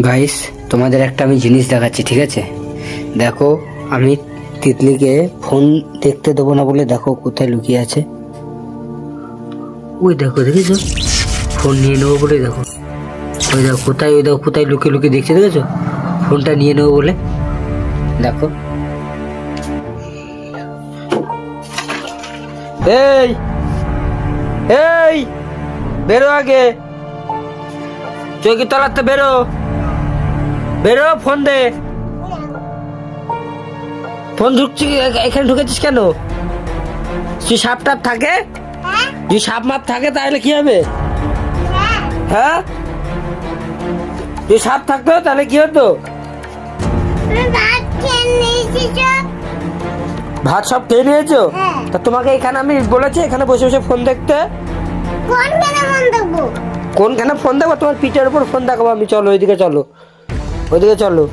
Guys, তোমাদের একটা আমি জিনিস দেখাচ্ছি, ঠিক আছে? দেখো, আমি তিতলিকে ফোন দেখতে দেবো না বলে দেখো কোথায় লুকিয়ে আছে। ওই দেখো, দেখেছো? ফোন নিয়ে নেবো বলে দেখো, ওই দেখো কোথায়, ওই দেখো কোথায় লুকিয়ে লুকিয়ে দেখছে, দেখেছো? ফোনটা নিয়ে নেবো বলে দেখো। এই এই বেরো, আগে চৌকি তলাতে বেরো, বেরো, ফোন দে। ফোন ঢুকছি, এখানে ঢুকেছিস কেন? তুই সাপ টাপ থাকে, যদি সাপ মাপ থাকে তাহলে কি হবে? হ্যাঁ, যদি সাপ থাকতো তাহলে কি হতো? ভাত সব খেয়ে নিয়েছো? তা তোমাকে এখানে আমি বলেছি এখানে বসে বসে ফোন দেখতে। কোনখানে ফোন দেখবো? তোমার পিঠের উপর ফোন দেখাবো আমি। চলো ওইদিকে, চলো ওইদিকে চলো।